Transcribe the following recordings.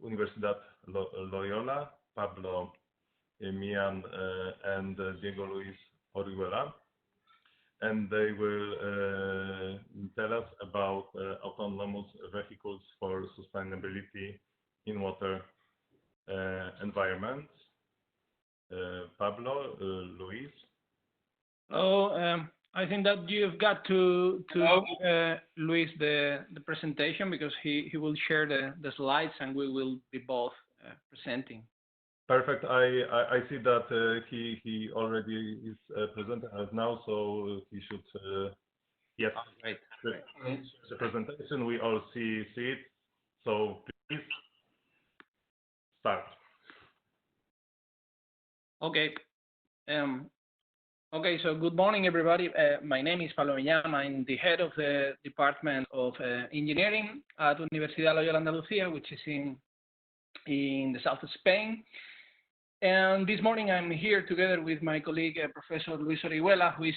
Universidad Loyola, Pablo Mian and Diego Luis Orihuela, and they will tell us about autonomous vehicles for sustainability in water environments. Pablo, Luis. Hello. I think that you've got to Luis the presentation because he will share the slides and we will be both presenting. Perfect. I see that he already is present now, so he should yes. Great. The presentation we all see it. So please start. Okay. Okay, so good morning, everybody. My name is Pablo Millán. I'm the head of the Department of Engineering at Universidad Loyola Andalucía, which is in the south of Spain. And this morning I'm here together with my colleague, Professor Luis Orihuela, who is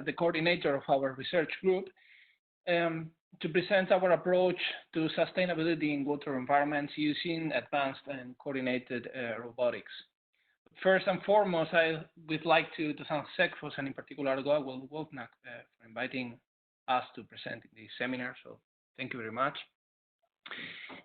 the coordinator of our research group, to present our approach to sustainability in water environments using advanced and coordinated robotics. First and foremost, I would like to thank SECFOS and in particular Google Wozniak for inviting us to present in this seminar. So thank you very much.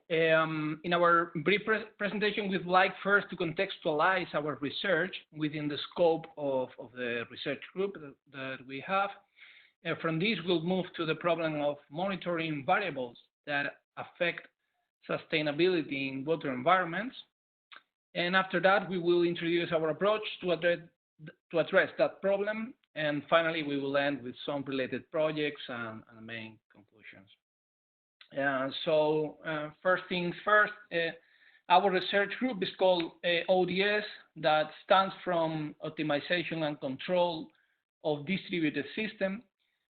In our brief presentation, we'd like first to contextualize our research within the scope of the research group that we have. From this, we'll move to the problem of monitoring variables that affect sustainability in water environments. And after that, we will introduce our approach to address that problem. And finally, we will end with some related projects and the main conclusions. First things first, our research group is called ODS, that stands from Optimization and Control of Distributed System,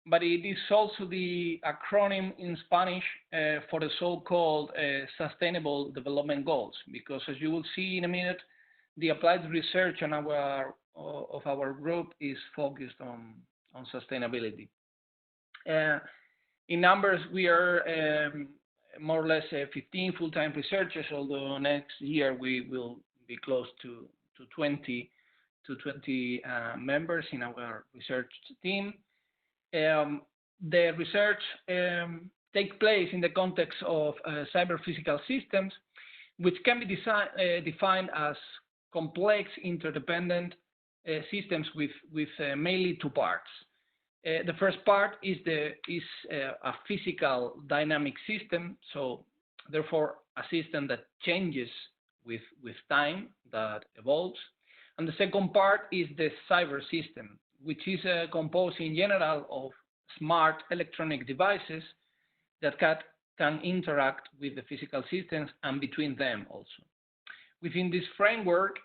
but it is also the acronym in Spanish for the so-called Sustainable Development Goals, because as you will see in a minute, the applied research of our group is focused on sustainability. In numbers, we are more or less 15 full-time researchers, although next year we will be close to 20 members in our research team. The research takes place in the context of cyber-physical systems, which can be defined as complex interdependent systems with mainly two parts. The first part is a physical dynamic system, so therefore a system that changes with time, that evolves. And the second part is the cyber system, which is composed in general of smart electronic devices that can interact with the physical systems and between them also. Within this framework,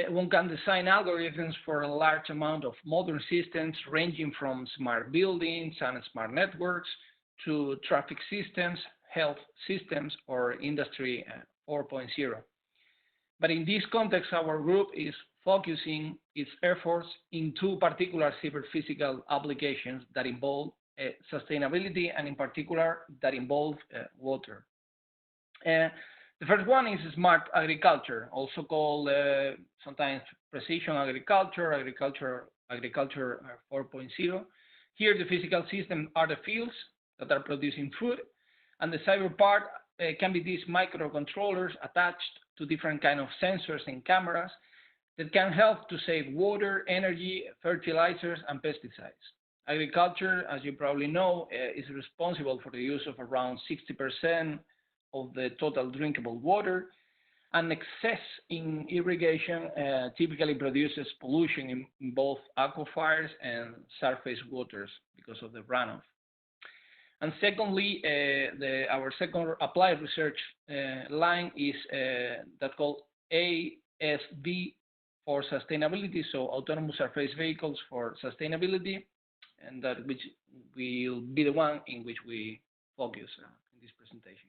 one can design algorithms for a large amount of modern systems ranging from smart buildings and smart networks to traffic systems, health systems, or Industry 4.0. But in this context, our group is focusing its efforts in two particular cyber-physical applications that involve sustainability and in particular that involve water. The first one is smart agriculture, also called sometimes precision agriculture, agriculture 4.0. Here the physical system are the fields that are producing food, and the cyber part can be these microcontrollers attached to different kind of sensors and cameras that can help to save water, energy, fertilizers, and pesticides. Agriculture, as you probably know, is responsible for the use of around 60% of the total drinkable water, and excess in irrigation typically produces pollution in both aquifers and surface waters because of the runoff. And secondly, our second applied research line is that called ASV for sustainability, so autonomous surface vehicles for sustainability, and that which will be the one in which we focus in this presentation.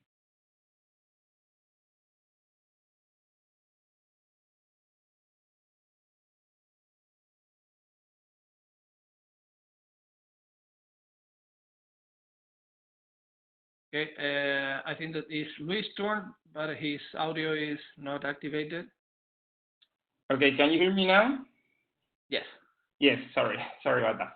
Okay, I think that is Luis' turn, but his audio is not activated. Okay, can you hear me now? Yes. Yes, sorry about that.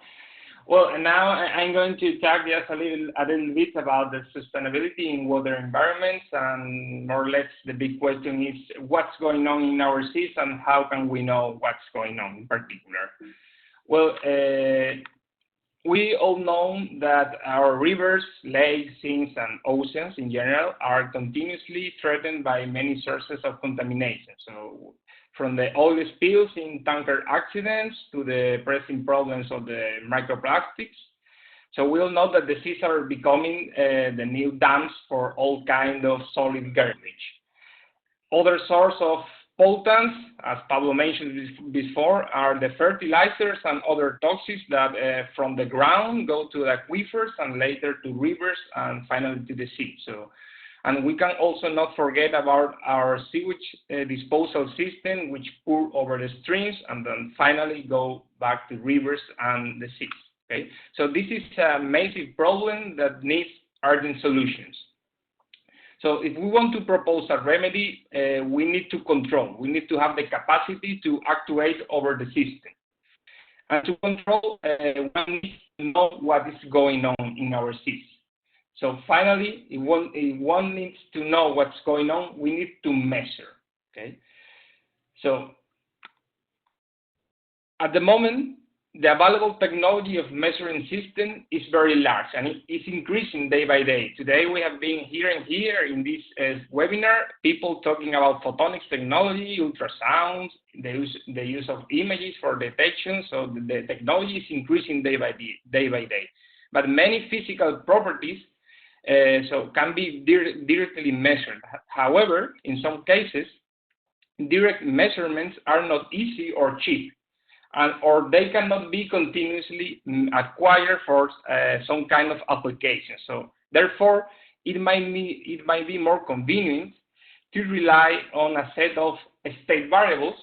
Well, now I'm going to talk just a little bit about the sustainability in water environments, and more or less the big question is what's going on in our seas and how can we know what's going on in particular. Well, we all know that our rivers, lakes, seas, and oceans in general are continuously threatened by many sources of contamination. So from the oil spills in tanker accidents to the pressing problems of the microplastics. So we all know that the seas are becoming the new dams for all kinds of solid garbage. Other source of pollutants, as Pablo mentioned before, are the fertilizers and other toxins that from the ground go to the aquifers and later to rivers and finally to the sea. And we can also not forget about our sewage disposal system, which pour over the streams and then finally go back to rivers and the seas. Okay? So this is a massive problem that needs urgent solutions. So if we want to propose a remedy, we need to control. We need to have the capacity to actuate over the system. And to control, one needs to know what is going on in our seas. So finally, if one needs to know what's going on, we need to measure. Okay. So at the moment, the available technology of measuring system is very large and it is increasing day by day. Today we have been hearing here in this webinar people talking about photonics technology, ultrasounds, the use of images for detection. So the technology is increasing day by day. But many physical properties so can be directly measured. However, in some cases, direct measurements are not easy or cheap, or they cannot be continuously acquired for some kind of application. So therefore, it might be more convenient to rely on a set of state variables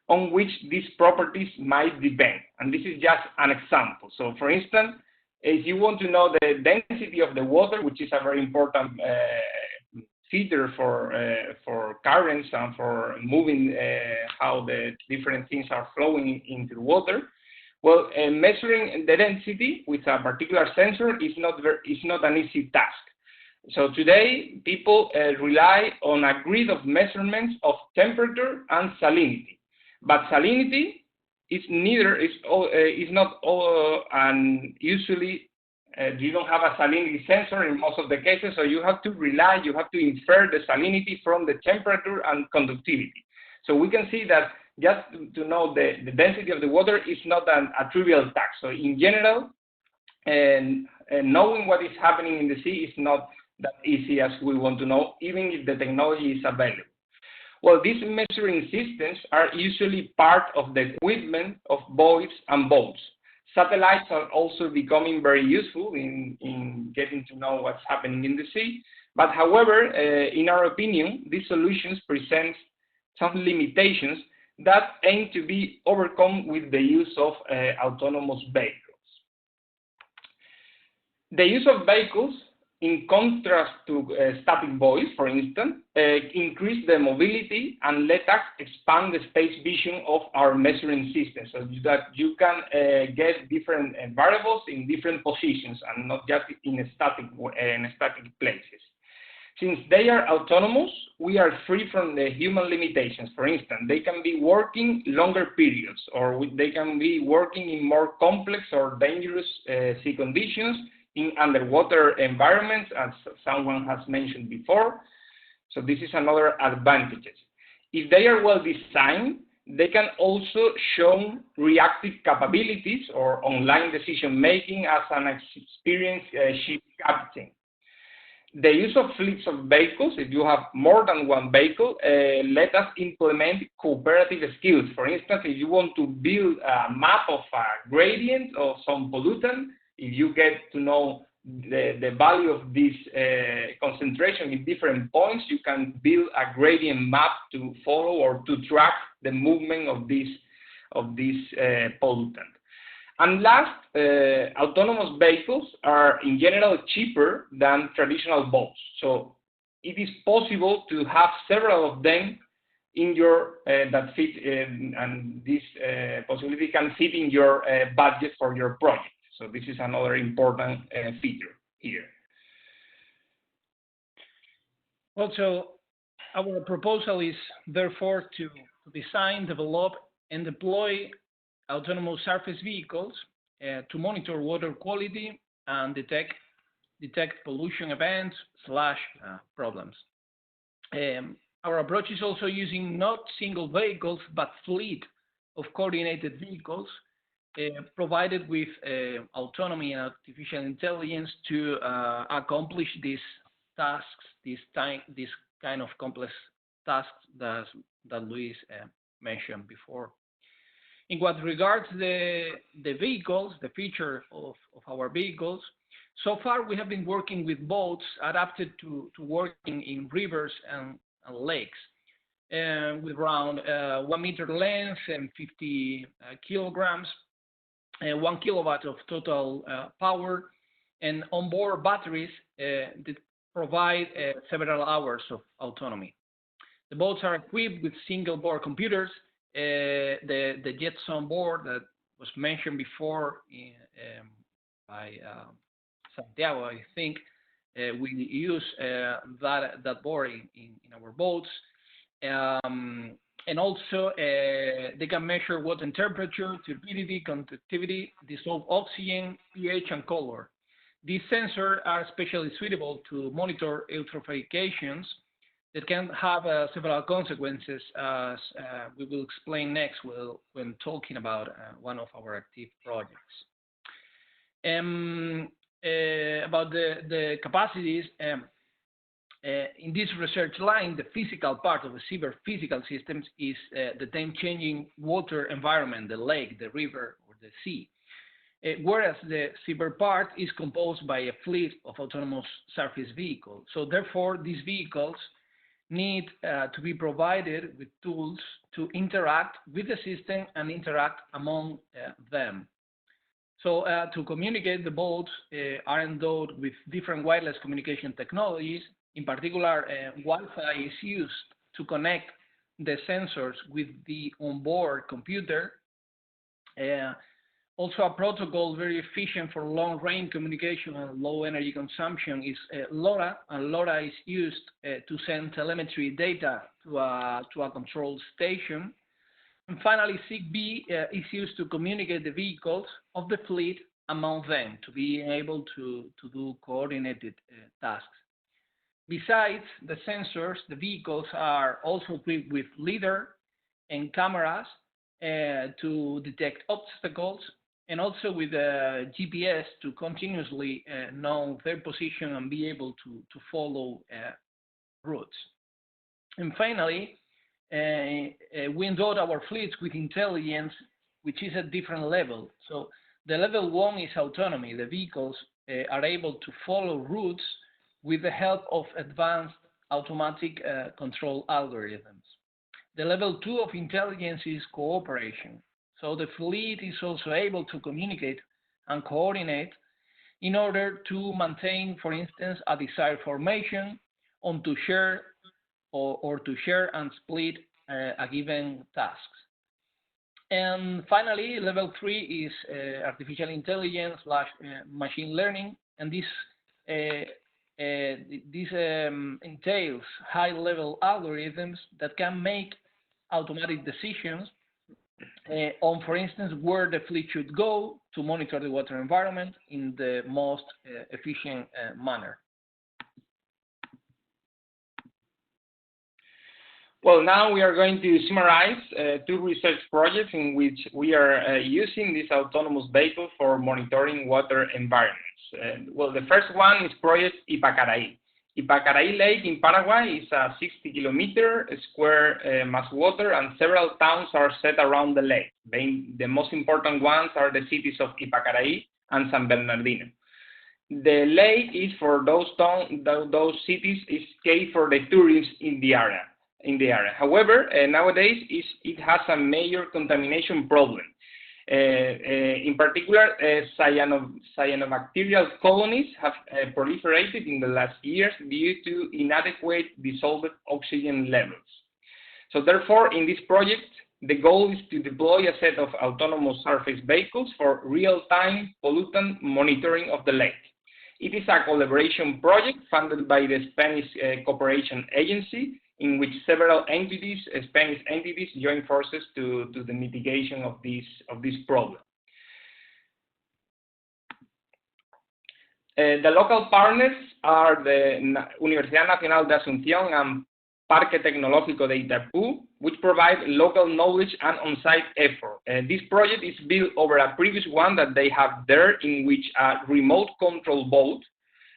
on which these properties might depend. And this is just an example. So for instance, if you want to know the density of the water, which is a very important feature for currents and for moving how the different things are flowing into the water, well, measuring the density with a particular sensor is not an easy task. So today, people rely on a grid of measurements of temperature and salinity, but salinity is not all, and usually you don't have a salinity sensor in most of the cases, so you have to infer the salinity from the temperature and conductivity. So we can see that just to know the density of the water is not a trivial task. So in general, knowing what is happening in the sea is not that easy as we want to know, even if the technology is available. Well, these measuring systems are usually part of the equipment of buoys and boats. Satellites are also becoming very useful in getting to know what's happening in the sea. But however, in our opinion, these solutions present some limitations that aim to be overcome with the use of autonomous vehicles. The use of vehicles, in contrast to static buoys, for instance, increase the mobility and let us expand the space vision of our measuring system so that you can get different variables in different positions and not just in static places. Since they are autonomous, we are free from the human limitations. For instance, they can be working longer periods, or they can be working in more complex or dangerous sea conditions in underwater environments, as someone has mentioned before. So this is another advantage. If they are well designed, they can also show reactive capabilities or online decision making as an experienced ship captain. The use of fleets of vehicles, if you have more than one vehicle, let us implement cooperative skills. For instance, if you want to build a map of a gradient of some pollutant, if you get to know the value of this concentration in different points, you can build a gradient map to follow or to track the movement of this pollutant. And last, autonomous vehicles are in general cheaper than traditional boats. So it is possible to have several of them in your that fit, and this possibility can fit in your budget for your project. So this is another important feature here. Also, our proposal is therefore to design, develop, and deploy autonomous surface vehicles to monitor water quality and detect pollution events / problems. Our approach is also using not single vehicles, but fleet of coordinated vehicles provided with autonomy and artificial intelligence to accomplish these tasks, this kind of complex tasks that Luis mentioned before. In what regards the vehicles, the feature of our vehicles, so far we have been working with boats adapted to working in rivers and lakes with around 1 meter length and 50 kilograms, 1 kilowatt of total power, and onboard batteries that provide several hours of autonomy. The boats are equipped with single board computers. The jets on board that was mentioned before by Santiago, I think, we use that board in our boats. And also, they can measure water temperature, turbidity, conductivity, dissolved oxygen, pH, and color. These sensors are especially suitable to monitor eutrophications that can have several consequences, as we will explain next when talking about one of our active projects. About the capacities, in this research line, the physical part of the cyber physical systems is the time-changing water environment, the lake, the river, or the sea. Whereas the cyber part is composed by a fleet of autonomous surface vehicles. So therefore, these vehicles need to be provided with tools to interact with the system and interact among them. So to communicate, the boats are endowed with different wireless communication technologies. In particular, Wi-Fi is used to connect the sensors with the onboard computer. Also, a protocol very efficient for long-range communication and low energy consumption is LoRa, and LoRa is used to send telemetry data to a control station. And finally, ZigBee is used to communicate the vehicles of the fleet among them to be able to do coordinated tasks. Besides the sensors, the vehicles are also equipped with LiDAR and cameras to detect obstacles, and also with GPS to continuously know their position and be able to follow routes. And finally, we endowed our fleets with intelligence, which is at different level. So the level 1 is autonomy. The vehicles are able to follow routes with the help of advanced automatic control algorithms. The level 2 of intelligence is cooperation. So the fleet is also able to communicate and coordinate in order to maintain, for instance, a desired formation, or to share and split a given task. And finally, level 3 is artificial intelligence / machine learning, and this entails high-level algorithms that can make automatic decisions on, for instance, where the fleet should go to monitor the water environment in the most efficient manner. Well, now we are going to summarize 2 research projects in which we are using this autonomous vehicle for monitoring water environments. Well, the first one is project Ipacaraí. Ipacaraí Lake in Paraguay is a 60-kilometer square mass water, and several towns are set around the lake. The most important ones are the cities of Ipacaraí and San Bernardino. The lake is for those cities is key for the tourists in the area. However, nowadays it has a major contamination problem. In particular, cyanobacterial colonies have proliferated in the last years due to inadequate dissolved oxygen levels. So therefore, in this project, the goal is to deploy a set of autonomous surface vehicles for real-time pollutant monitoring of the lake. It is a collaboration project funded by the Spanish Cooperation Agency, in which several entities, Spanish entities, join forces to the mitigation of this problem. The local partners are the Universidad Nacional de Asunción and Parque Tecnológico de Itapú, which provide local knowledge and on-site effort. This project is built over a previous one that they have there, in which a remote control boat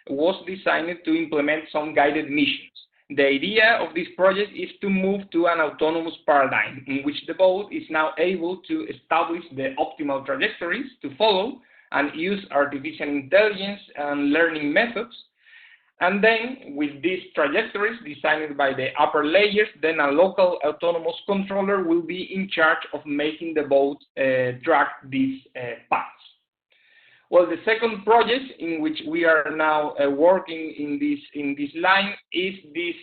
was designed to implement some guided missions. The idea of this project is to move to an autonomous paradigm, in which the boat is now able to establish the optimal trajectories to follow and use artificial intelligence and learning methods. And then, with these trajectories designed by the upper layers, then a local autonomous controller will be in charge of making the boat track these paths. Well, the second project in which we are now working in this line is this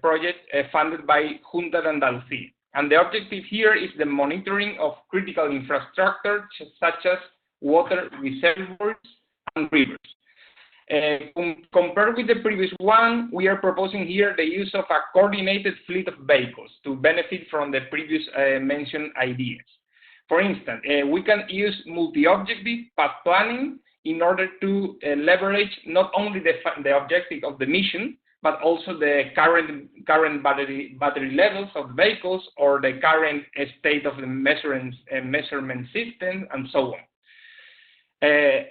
project funded by Junta de Andalucía. And the objective here is the monitoring of critical infrastructure such as water reservoirs and rivers. Compared with the previous one, we are proposing here the use of a coordinated fleet of vehicles to benefit from the previous mentioned ideas. For instance, we can use multi-objective path planning in order to leverage not only the objective of the mission, but also the current battery levels of vehicles or the current state of the measurement system and so on.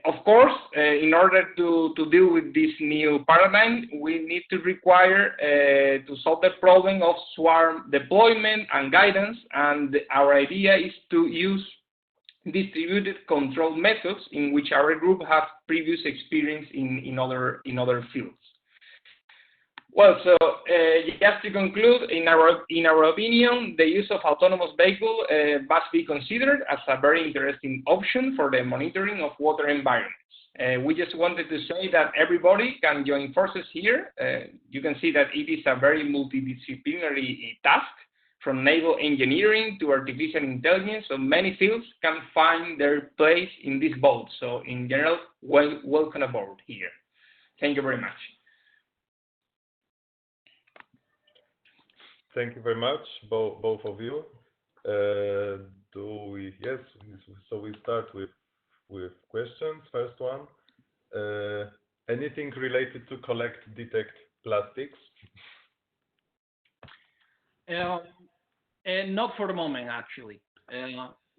Of course, in order to deal with this new paradigm, we need to require to solve the problem of swarm deployment and guidance, and our idea is to use distributed control methods in which our group have previous experience in other fields. Well, so just to conclude, in our opinion, the use of autonomous vehicle must be considered as a very interesting option for the monitoring of water environments. We just wanted to say that everybody can join forces here. You can see that it is a very multidisciplinary task, from naval engineering to artificial intelligence, so many fields can find their place in this boat. So in general, welcome aboard here. Thank you very much. Thank you very much, both of you. Yes, so we start with questions. First one, anything related to detect plastics? Not for the moment, actually.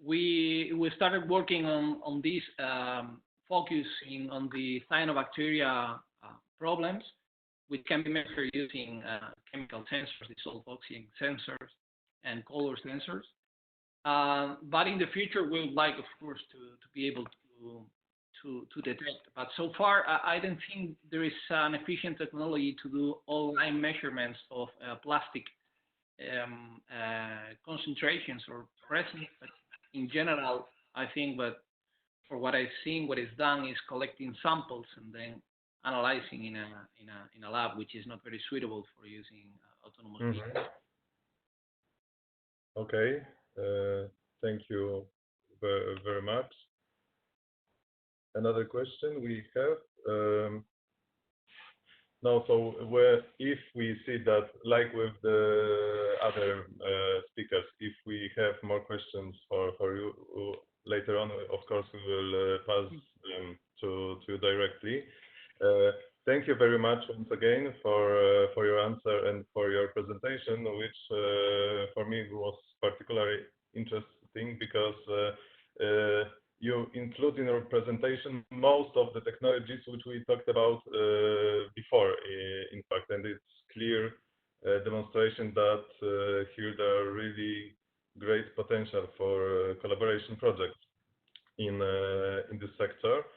We started working on this, focusing on the cyanobacteria problems, which can be measured using chemical sensors, dissolved oxygen sensors, and color sensors. But in the future, we would like, of course, to be able to detect. But so far, I don't think there is an efficient technology to do online measurements of plastic concentrations or presence. But in general, I think that for what I've seen, what is done is collecting samples and then analyzing in a lab, which is not very suitable for using autonomous vehicles. Okay, thank you very much. Another question we have. No, so if we see that, like with the other speakers, if we have more questions for you later on, of course, we will pass them to you directly. Thank you very much once again for your answer and for your presentation, which for me was particularly interesting because you include in your presentation most of the technologies which we talked about before, in fact, and it's clear demonstration that here there are really great potential for collaboration projects in this sector.